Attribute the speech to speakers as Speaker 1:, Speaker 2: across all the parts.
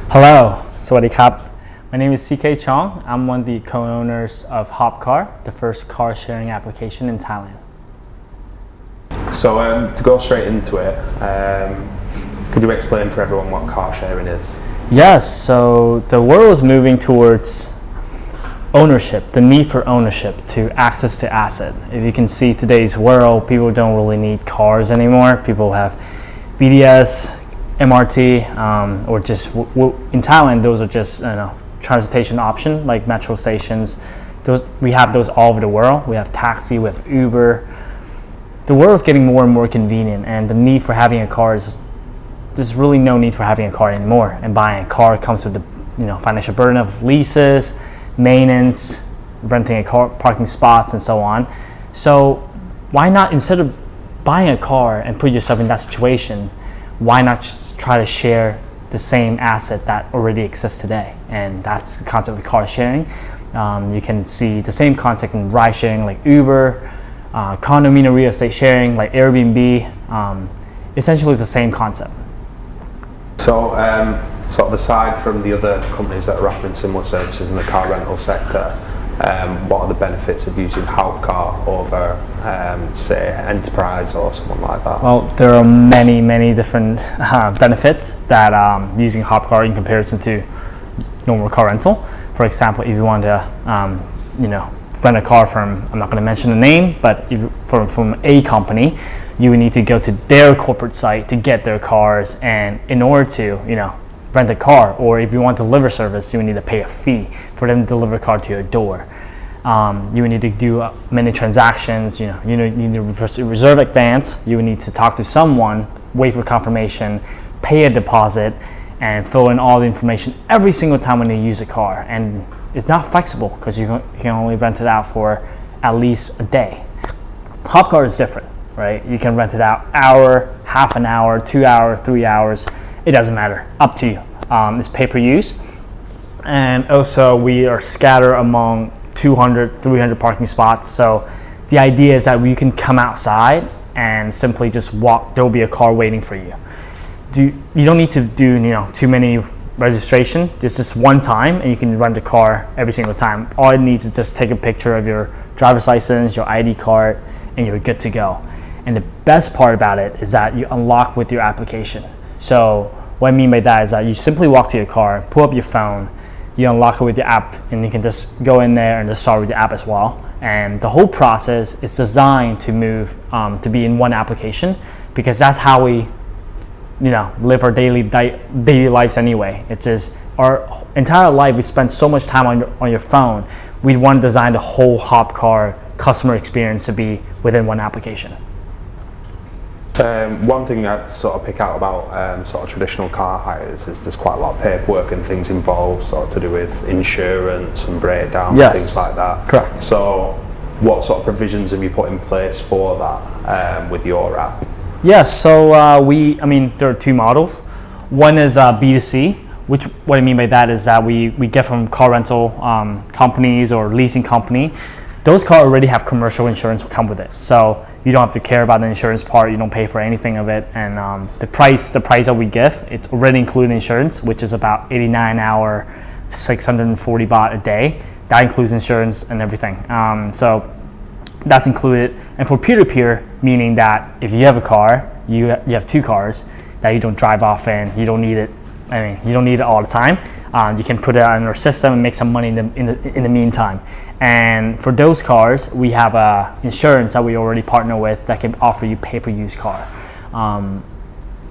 Speaker 1: Hello, Sawadee Krap. My name is CK Chong. I'm one of the co-owners of Hopcar, the first car sharing application in Thailand.
Speaker 2: So to go straight into it, could you explain for everyone what car sharing is?
Speaker 1: Yes, so the world is moving towards ownership, the need for ownership to access to asset. If you can see today's world, people don't really need cars anymore. People have BDS, MRT, or just in Thailand, those are just transportation option like metro stations. We have those all over the world. We have taxi, we have Uber. The world is getting more and more convenient, and the need for having a car is there's really no need for having a car anymore. And buying a car comes with the financial burden of leases, maintenance, renting a car, parking spots, and so on. So why not, instead of buying a car and put yourself in that situation, why not just try to share the same asset that already exists today? And that's the concept of car sharing. You can see the same concept in ride sharing like Uber, condominium real estate sharing like Airbnb. Essentially, it's the same concept.
Speaker 2: So, sort of aside from the other companies that are offering similar services in the car rental sector, what are the benefits of using Hopcar over, say, Enterprise or someone like that?
Speaker 1: Well, there are many different benefits that using Hopcar in comparison to normal car rental. For example, if you want to, rent a car from, I'm not going to mention the name, but if from a company, you would need to go to their corporate site to get their cars, and in order to, rent a car, or if you want deliver service, you would need to pay a fee for them to deliver a car to your door. You would need to do many transactions. You need to reserve advance. You would need to talk to someone, wait for confirmation, pay a deposit, and fill in all the information every single time when you use a car. And it's not flexible because you can only rent it out for at least a day. Hopcar is different, right? You can rent it out hour, half an hour, 2 hours, 3 hours. It doesn't matter, up to you. It's pay per use. And also we are scattered among 200, 300 parking spots. So the idea is that you can come outside and simply just walk. There will be a car waiting for you. You don't need to do too many registration. It's just one time, and you can rent a car every single time. All it needs is just take a picture of your driver's license, your ID card, and you're good to go. And the best part about it is that you unlock with your application. So what I mean by that is that you simply walk to your car, pull up your phone, you unlock it with your app, and you can just go in there and just start with the app as well. And the whole process is designed to move to be in one application, because that's how we live our daily lives anyway. It's just our entire life we spend so much time on your phone. We want to design the whole Hopcar customer experience to be within one application.
Speaker 2: One thing I'd sort of pick out about sort of traditional car hires is there's quite a lot of paperwork and things involved, sort of to do with insurance and breakdown and things like that.
Speaker 1: Correct.
Speaker 2: So what sort of provisions have you put in place for that with your app?
Speaker 1: Yes, so there are two models. One is B2C, which what I mean by that is that we get from car rental companies or leasing company. Those cars already have commercial insurance come with it, so you don't have to care about the insurance part. You don't pay for anything of it, and the price that we give, it's already included insurance, which is about 89 hour, 640 baht a day. That includes insurance and everything. So that's included. And for peer-to-peer, meaning that if you have a car, you have two cars that you don't drive often, you don't need it. You don't need it all the time. You can put it on your system and make some money in the meantime. And for those cars, we have insurance that we already partner with that can offer you pay-per-use car.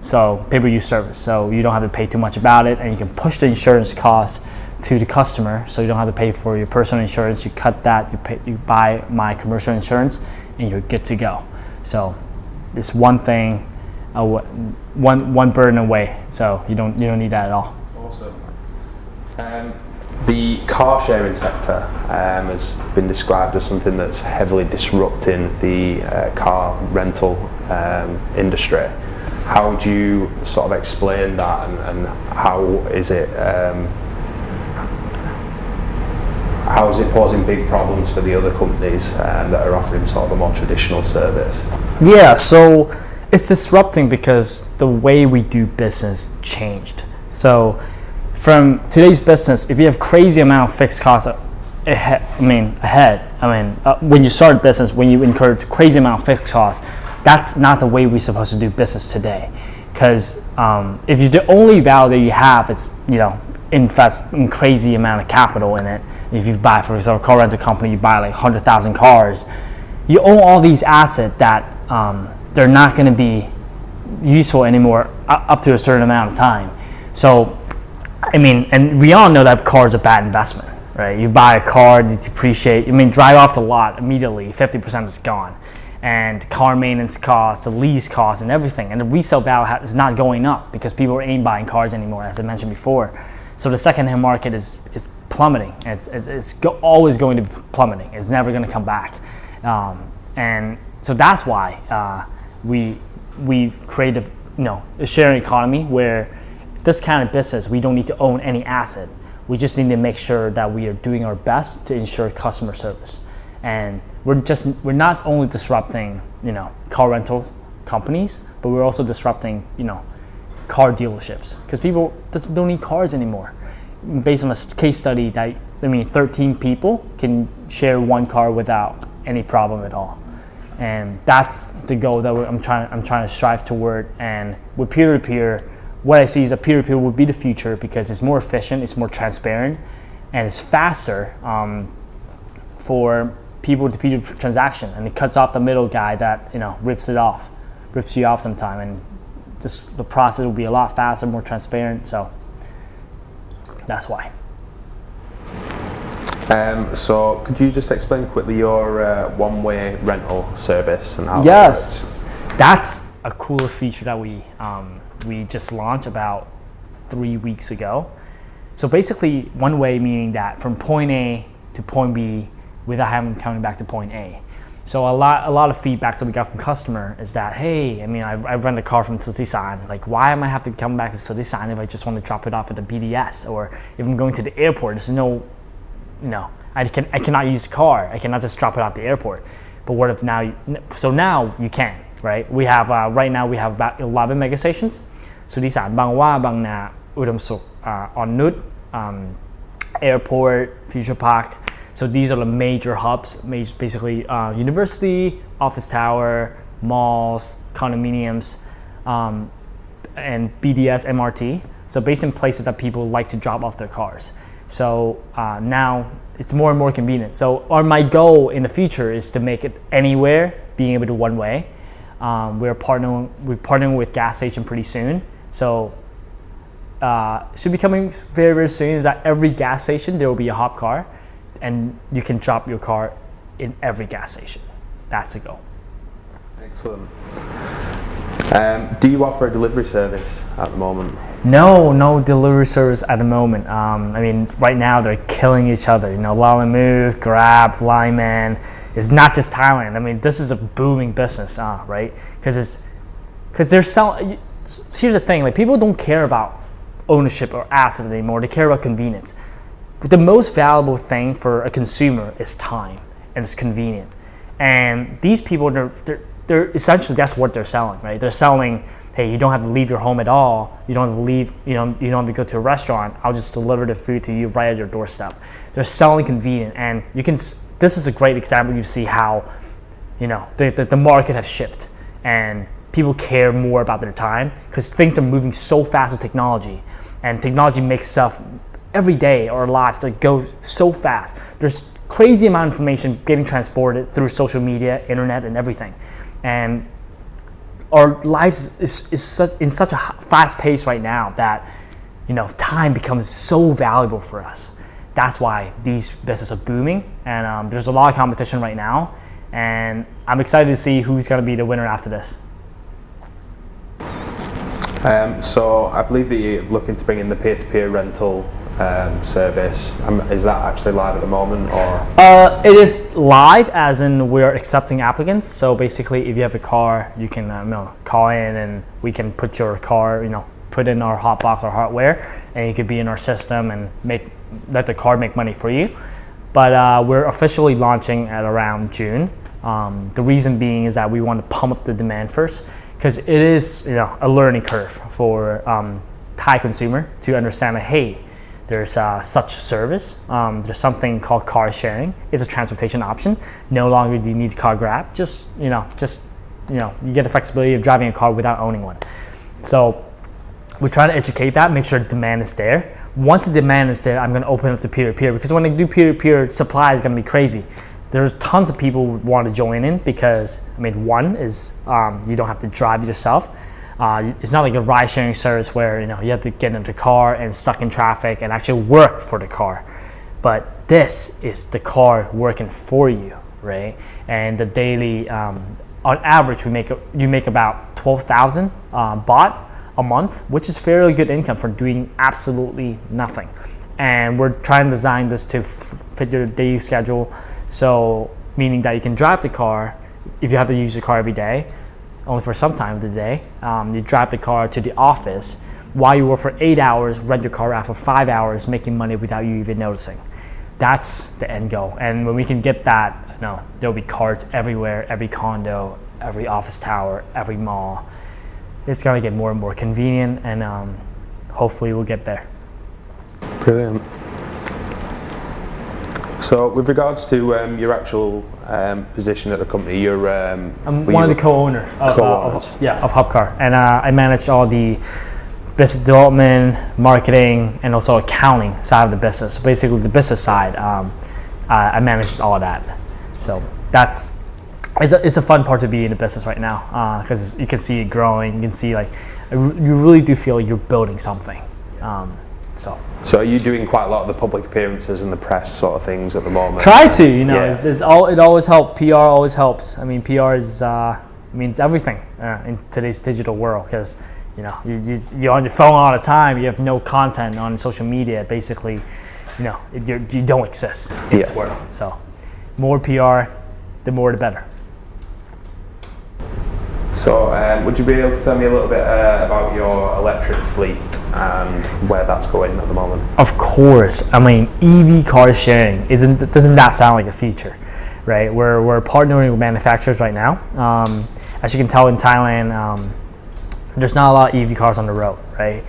Speaker 1: So pay-per-use service. So you don't have to pay too much about it, and you can push the insurance cost to the customer, so you don't have to pay for your personal insurance. You cut that, you buy my commercial insurance, and you're good to go. So it's one thing, one burden away. So you don't need that at all.
Speaker 2: Awesome. The car sharing sector has been described as something that's heavily disrupting the car rental industry. How would you sort of explain that, and how is it posing big problems for the other companies that are offering sort of a more traditional service?
Speaker 1: Yeah, so it's disrupting because the way we do business changed. So from today's business, if you have crazy amount of fixed costs when you start business, when you incur crazy amount of fixed costs, that's not the way we're supposed to do business today. Because if you the only value that you have is invest in crazy amount of capital in it. If you buy, for example, a car rental company, you buy like 100,000 cars, you own all these assets that they're not going to be useful anymore up to a certain amount of time. So, and we all know that car is a bad investment, right? You buy a car, you depreciate, drive off the lot immediately, 50% is gone. And car maintenance costs, the lease costs, and everything. And the resale value is not going up because people ain't buying cars anymore, as I mentioned before. So the secondhand market is plummeting. It's always going to be plummeting. It's never going to come back. And so that's why we created a sharing economy where this kind of business, we don't need to own any asset. We just need to make sure that we are doing our best to ensure customer service. And we're not only disrupting car rental companies, but we're also disrupting car dealerships because people don't need cars anymore. Based on a case study that 13 people can share one car without any problem at all, and that's the goal that I'm trying to strive toward. And with peer-to-peer, what I see is that peer-to-peer will be the future because it's more efficient, it's more transparent, and it's faster for people-to-people transaction, and it cuts off the middle guy that rips you off sometime, and the process will be a lot faster, more transparent. So that's why.
Speaker 2: So could you just explain quickly your one-way rental service and how
Speaker 1: Yes, that's a cool feature that we just launched about 3 weeks ago. So basically, one way meaning that from point A to point B without having coming back to point A. So a lot of feedback that we got from customer is that, hey, I've rented a car from Sutisan. Like, why am I have to come back to Sutisan if I just want to drop it off at the BDS? Or if I'm going to the airport, there's I cannot use the car. I cannot just drop it off at the airport. But what if now? So now you can, right? We have right now we have about 11 mega stations. Sutisan, Bang Hwa, Bang Na, Udom Suk, On Nut, Airport, Future Park. So these are the major hubs, basically university, office tower, malls, condominiums, and BDS, MRT. So based in places that people like to drop off their cars. So now it's more and more convenient. So my goal in the future is to make it anywhere, being able to one way. We're partnering with gas station pretty soon. So should be coming very, very soon is that every gas station there will be a hop car. And you can drop your car in every gas station. That's the goal.
Speaker 2: Excellent. Do you offer a delivery service at the moment?
Speaker 1: No delivery service at the moment. Right now they're killing each other. Lalamove, Grab, Lineman. It's not just Thailand. This is a booming business, right? Because they're selling. Here's the thing: people don't care about ownership or asset anymore. They care about convenience. The most valuable thing for a consumer is time, and it's convenient. And these people, they're essentially, that's what they're selling, right? They're selling, hey, you don't have to leave your home at all. You don't have to leave, you don't have to go to a restaurant. I'll just deliver the food to you right at your doorstep. They're selling convenient, and this is a great example. You see how, the market has shifted, and people care more about their time because things are moving so fast with technology, and technology makes stuff every day. Our lives go so fast. There's crazy amount of information getting transported through social media, internet, and everything. And our lives is in such a fast pace right now that time becomes so valuable for us. That's why these businesses are booming, and there's a lot of competition right now. And I'm excited to see who's going to be the winner after this.
Speaker 2: So I believe that you're looking to bring in the peer-to-peer rental service. Is that actually live at the moment, or?
Speaker 1: It is live, as in we're accepting applicants. So basically, if you have a car, you can call in, and we can put your car, put in our hotbox or hardware, and you could be in our system and let the car make money for you. But we're officially launching at around June. The reason being is that we want to pump up the demand first, because it is a learning curve for Thai consumer to understand that, hey, there's such service. There's something called car sharing. It's a transportation option. No longer do you need car grab. You get the flexibility of driving a car without owning one. So we're trying to educate that, make sure the demand is there. Once the demand is there, I'm going to open up to peer-to-peer, because when I do peer-to-peer, supply is going to be crazy. There's tons of people who want to join in because, one is you don't have to drive yourself. It's not like a ride-sharing service where you have to get into the car and stuck in traffic and actually work for the car. But this is the car working for you, right? And the daily, on average, you make about 12,000 baht a month, which is fairly good income for doing absolutely nothing. And we're trying to design this to fit your daily schedule. So meaning that you can drive the car if you have to use the car every day, only for some time of the day. You drive the car to the office while you work for 8 hours, rent your car out for 5 hours, making money without you even noticing. That's the end goal. And when we can get that, there'll be cars everywhere, every condo, every office tower, every mall. It's going to get more and more convenient, and hopefully we'll get there.
Speaker 2: Brilliant. So with regards to your actual position at the company, you're
Speaker 1: I'm one of the co-owners of Hubcar, and I manage all the business development, marketing, and also accounting side of the business. So basically the business side, I manage all of that. So it's a fun part to be in the business right now, because you can see it growing. You can see you really do feel like you're building something.
Speaker 2: So are you doing quite a lot of the public appearances and the press sort of things at the moment?
Speaker 1: Try to, it always helps. PR always helps. PR is means everything in today's digital world, because you're on your phone all the time. You have no content on social media. Basically, you don't exist in this world. So more PR, the more the better.
Speaker 2: So would you be able to tell me a little bit about your electric fleet and where that's going at the moment?
Speaker 1: Of course. EV car sharing doesn't that sound like a future, right? We're partnering with manufacturers right now. As you can tell in Thailand, there's not a lot of EV cars on the road, right?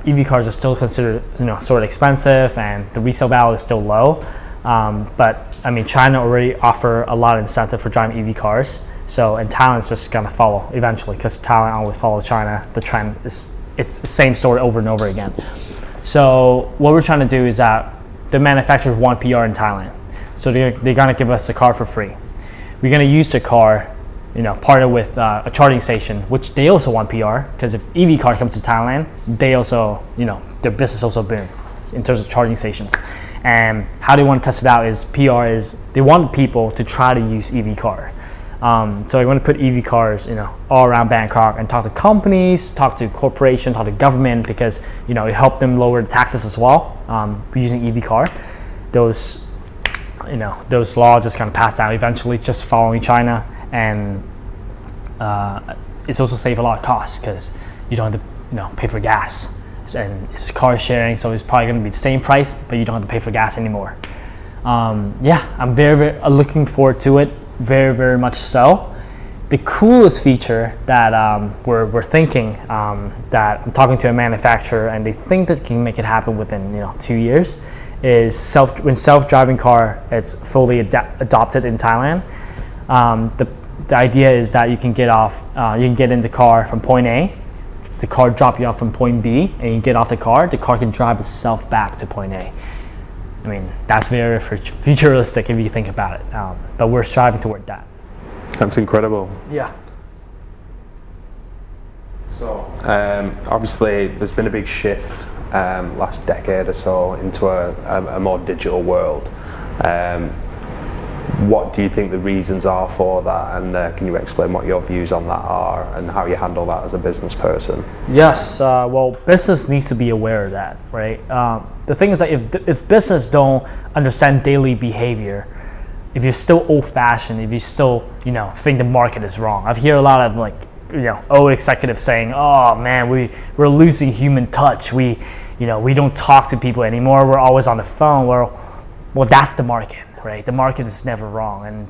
Speaker 1: EV cars are still considered sort of expensive, and the resale value is still low. But China already offer a lot of incentive for driving EV cars. So, and Thailand's just gonna follow eventually, because Thailand always follow China. The trend it's the same story over and over again. So what we're trying to do is that the manufacturers want PR in Thailand. So they're gonna give us the car for free. We're gonna use the car, partner with a charging station, which they also want PR, because if EV car comes to Thailand, they also, their business also boom in terms of charging stations. And how they want to test it out is PR is they want people to try to use EV car. So I want to put EV cars, all around Bangkok, and talk to companies, talk to corporations, talk to government, because it help them lower the taxes as well. Using EV car, those laws just kind of pass down eventually, just following China, and it's also save a lot of costs because you don't have to pay for gas, and it's car sharing, so it's probably going to be the same price, but you don't have to pay for gas anymore. I'm very, very looking forward to it. Very, very much so. The coolest feature that we're thinking, that I'm talking to a manufacturer, and they think that can make it happen within 2 years, is when self-driving car is fully adopted in Thailand. The idea is that you can get in the car from point A, the car drop you off from point B, and you get off the car can drive itself back to point A. That's very futuristic if you think about it, but we're striving toward that.
Speaker 2: That's incredible.
Speaker 1: Yeah.
Speaker 2: So, obviously, there's been a big shift last decade or so into a more digital world. What do you think the reasons are for that, and can you explain what your views on that are and how you handle that as a business person?
Speaker 1: Yes, well, business needs to be aware of that, right? The thing is that if business don't understand daily behavior, if you're still old-fashioned, if you still think the market is wrong. I've heard a lot of old executives saying, "Oh man, we're losing human touch. We don't talk to people anymore. We're always on the phone." Well, that's the market. Right, the market is never wrong, and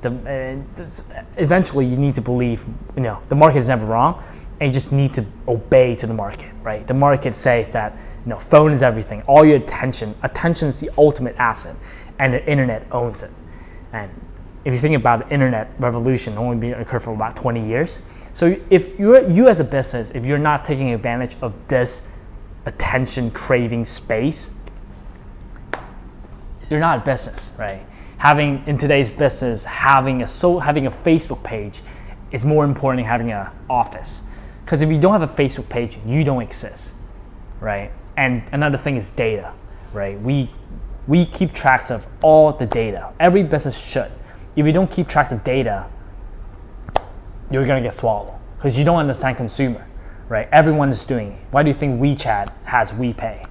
Speaker 1: eventually you need to believe the market is never wrong, and you just need to obey to the market, right? The market says that phone is everything. All your attention is the ultimate asset, and the internet owns it. And if you think about the internet revolution, only been occurred for about 20 years. So if you as a business, if you're not taking advantage of this attention craving space, you're not a business, right? In today's business, having a Facebook page is more important than having an office. Because if you don't have a Facebook page, you don't exist, right? And another thing is data, right? We keep tracks of all the data. Every business should. If you don't keep tracks of data, you're gonna get swallowed because you don't understand consumer, right? Everyone is doing it. Why do you think WeChat has WePay?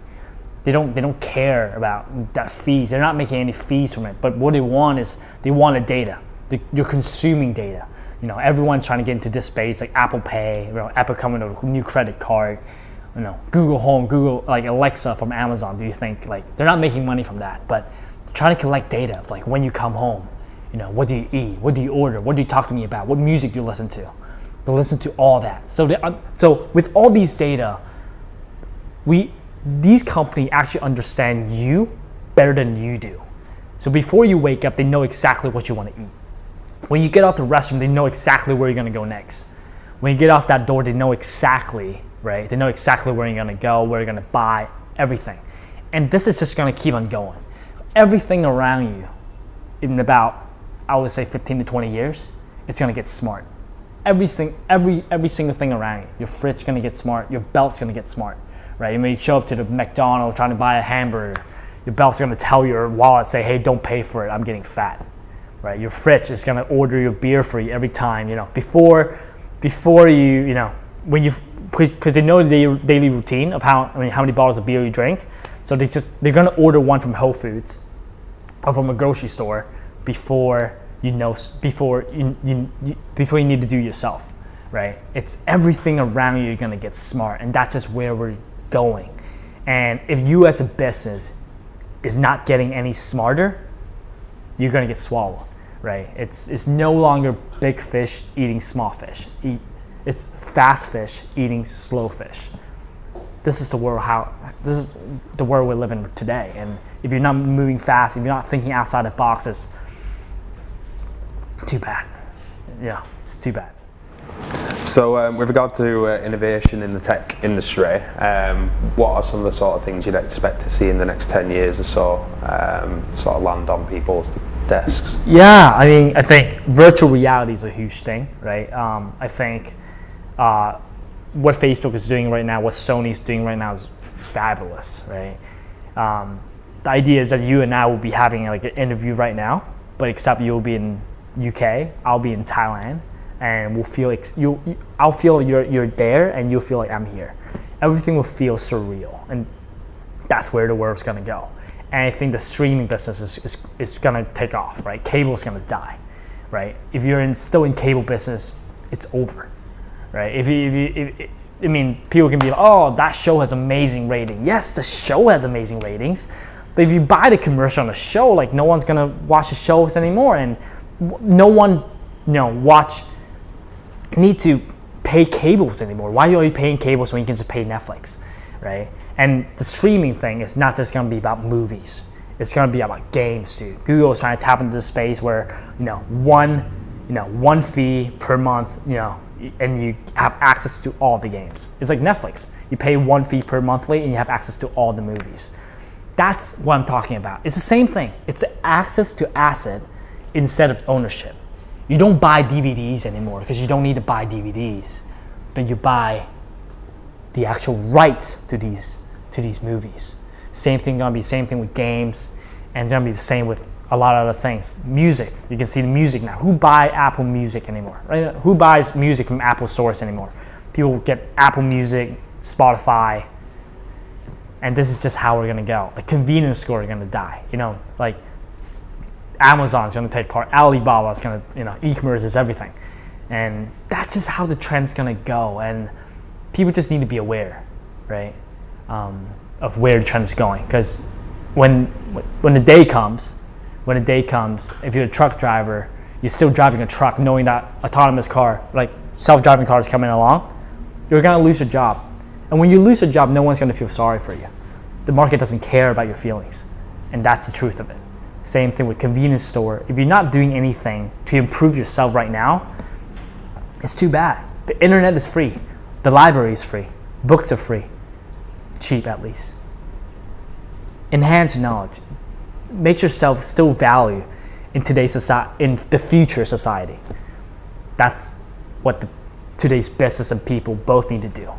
Speaker 1: They don't care about that fees. They're not making any fees from it. But what they want is they want the data. You're consuming data. Everyone's trying to get into this space, like Apple Pay, Apple coming with a new credit card, Google Home, Google like Alexa from Amazon. Do you think they're not making money from that? But trying to collect data of when you come home, what do you eat? What do you order? What do you talk to me about? What music do you listen to? They listen to all that. So with all these data, these companies actually understand you better than you do. So before you wake up, they know exactly what you want to eat. When you get out the restroom, they know exactly where you're going to go next. When you get off that door, they know exactly, right? They know exactly where you're going to go, where you're going to buy, everything. And this is just going to keep on going. Everything around you, in about, I would say 15 to 20 years, it's going to get smart. Every single thing around you. Your fridge is going to get smart. Your belt's going to get smart, right? You may show up to the McDonald's trying to buy a hamburger. Your belt's going to tell your wallet, say, hey, don't pay for it. I'm getting fat, right? Your fridge is going to order your beer for you every time, before you, when you, because they know the daily routine of how many bottles of beer you drink. So they're going to order one from Whole Foods or from a grocery store before you need to do yourself, right? It's everything around you. You're going to get smart, and that's just where we're going. And if you as a business is not getting any smarter, you're going to get swallowed, right? It's no longer big fish eating small fish. It's fast fish eating slow fish. This is the world we live in today. And if you're not moving fast, if you're not thinking outside the box, it's too bad. Yeah, it's too bad.
Speaker 2: So with regard to innovation in the tech industry, what are some of the sort of things you'd expect to see in the next 10 years or so sort of land on people's desks?
Speaker 1: Yeah, I think virtual reality is a huge thing, right? I think what Facebook is doing right now, what Sony's doing right now is fabulous, right? The idea is that you and I will be having like an interview right now, but except you'll be in UK, I'll be in Thailand, and we'll feel like I'll feel you're there, and you'll feel like I'm here. Everything will feel surreal, and that's where the world's gonna go. And I think the streaming business is gonna take off, right? Cable's gonna die, right? If you're still in cable business, it's over, right? People can be like, oh, that show has amazing rating. Yes, the show has amazing ratings, but if you buy the commercial on the show, like no one's gonna watch the shows anymore, and no one, need to pay cables anymore. Why are you paying cables when you can just pay Netflix, right? And the streaming thing is not just gonna be about movies. It's gonna be about games too. Google is trying to tap into the space where one fee per month, and you have access to all the games. It's like Netflix. You pay one fee per monthly and you have access to all the movies. That's what I'm talking about. It's the same thing. It's access to asset instead of ownership. You don't buy DVDs anymore because you don't need to buy DVDs, but you buy the actual rights to these movies. Same thing with games, and it's gonna be the same with a lot of other things. Music, you can see the music now. Who buy Apple Music anymore? Right? Who buys music from Apple stores anymore? People get Apple Music, Spotify, and this is just how we're gonna go. The convenience store is gonna die. Like Amazon's gonna take part. Alibaba's gonna, e-commerce is everything, and that's just how the trend's gonna go. And people just need to be aware, right, of where the trend's going. Because when the day comes, if you're a truck driver, you're still driving a truck knowing that autonomous car, like self-driving car is coming along, you're gonna lose your job. And when you lose your job, no one's gonna feel sorry for you. The market doesn't care about your feelings. And that's the truth of it. Same thing with convenience store. If you're not doing anything to improve yourself right now, it's too bad. The internet is free. The library is free. Books are free. Cheap at least. Enhance your knowledge. Make yourself still value in today's society, in the future society. That's what today's business and people both need to do,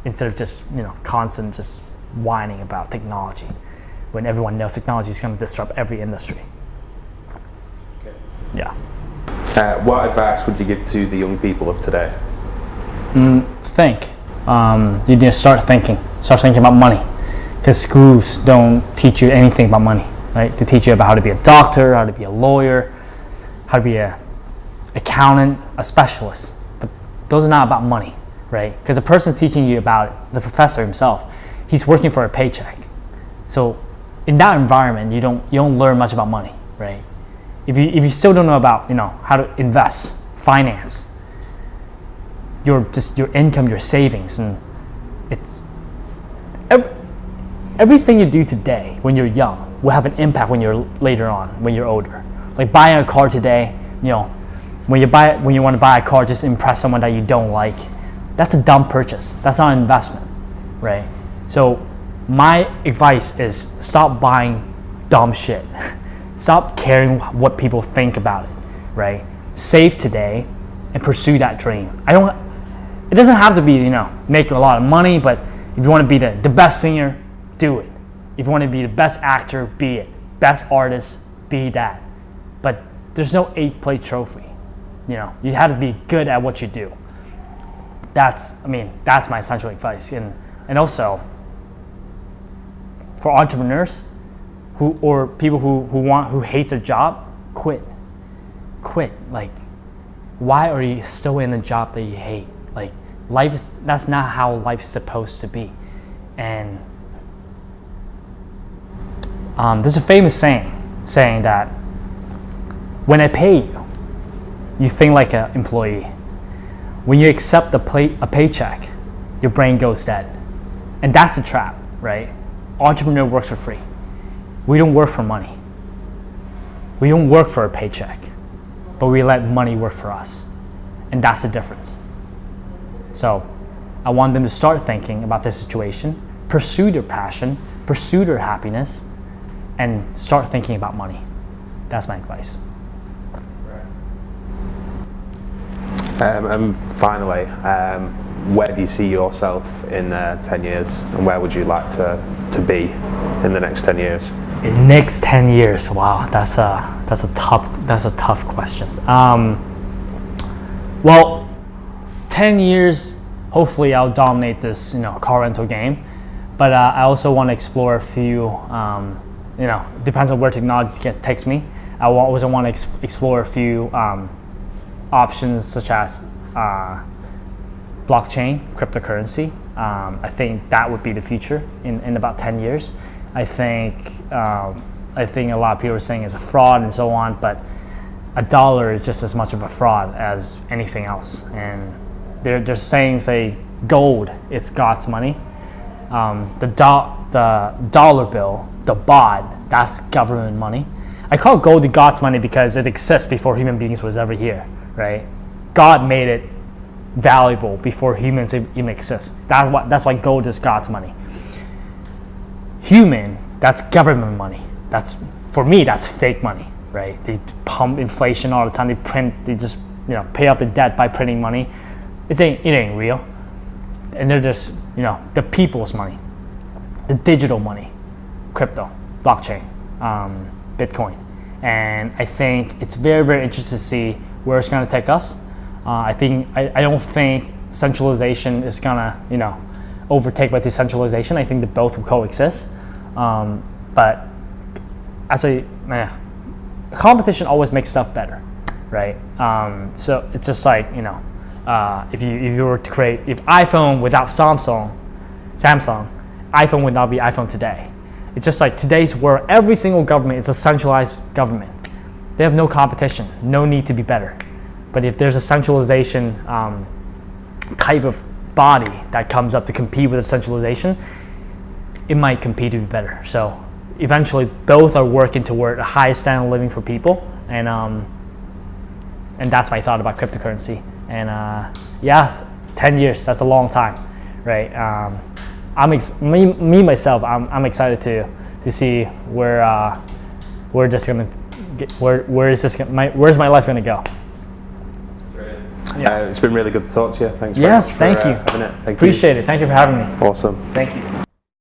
Speaker 1: instead of just constant just whining about technology, when everyone knows technology is going to disrupt every industry.
Speaker 2: Okay.
Speaker 1: Yeah.
Speaker 2: What advice would you give to the young people of today?
Speaker 1: Think. You need to start thinking. Start thinking about money, because schools don't teach you anything about money, right? They teach you about how to be a doctor, how to be a lawyer, how to be a accountant, a specialist. But those are not about money, right? Because the person teaching you about it, the professor himself, he's working for a paycheck. So in that environment, you don't learn much about money, right? If you still don't know about how to invest, finance, your income, your savings, and it's everything you do today when you're young will have an impact when you're later on, when you're older. Like buying a car today, when you want to buy a car just to impress someone that you don't like, that's a dumb purchase. That's not an investment, right? So my advice is stop buying dumb shit. Stop caring what people think about it, right? Save today and pursue that dream. It doesn't have to be, make a lot of money, but if you want to be the best singer, do it. If you want to be the best actor, be it. Best artist, be that. But there's no 8th place trophy. You have to be good at what you do. That's my essential advice. And also, for entrepreneurs or people who hate their job, quit. Like, why are you still in a job that you hate? Like, that's not how life's supposed to be. And there's a famous saying that when I pay you, you think like an employee. When you accept a paycheck, your brain goes dead. And that's a trap, right? Entrepreneur works for free. We don't work for money. We don't work for a paycheck, but we let money work for us. And that's the difference. So I want them to start thinking about this situation, pursue their passion, pursue their happiness, and start thinking about money. That's my advice.
Speaker 2: And finally, where do you see yourself in 10 years, and where would you like to be in the next 10 years?
Speaker 1: In next 10 years, wow, that's a tough question. Well, 10 years, hopefully I'll dominate this car rental game, but I also want to explore a few. Depends on where technology takes me. I also want to explore a few options such as blockchain, cryptocurrency. I think that would be the future in about 10 years. I think a lot of people are saying it's a fraud and so on, but a dollar is just as much of a fraud as anything else. And they're saying gold, it's God's money. The dollar bill, the baht, that's government money. I call gold the God's money because it exists before human beings was ever here, right? God made it valuable before humans even exist. That's why gold is God's money. Human, that's government money. For me, that's fake money, right? They pump inflation all the time. They just pay off the debt by printing money. It ain't real. And they're just the people's money, the digital money, crypto, blockchain, Bitcoin. And I think it's very, very interesting to see where it's going to take us. I don't think centralization is going to overtake by decentralization. I think that both will coexist. But competition always makes stuff better, right? So it's just like if you were to create, if iPhone without Samsung, iPhone would not be iPhone today. It's just like today's world, every single government is a centralized government. They have no competition, no need to be better. But if there's a centralization type of body that comes up to compete with decentralization, it might compete to be better. So eventually, both are working toward a high standard of living for people, and that's my thought about cryptocurrency. And yes, 10 years, that's a long time, right? I'm myself, I'm excited to see where we're just gonna get, where's my life gonna go?
Speaker 2: Yeah. It's been really good to talk to you. Thanks.
Speaker 1: Yes, thank you.
Speaker 2: Having it. Thank
Speaker 1: Appreciate it. Thank you for having me.
Speaker 2: Awesome.
Speaker 1: Thank you.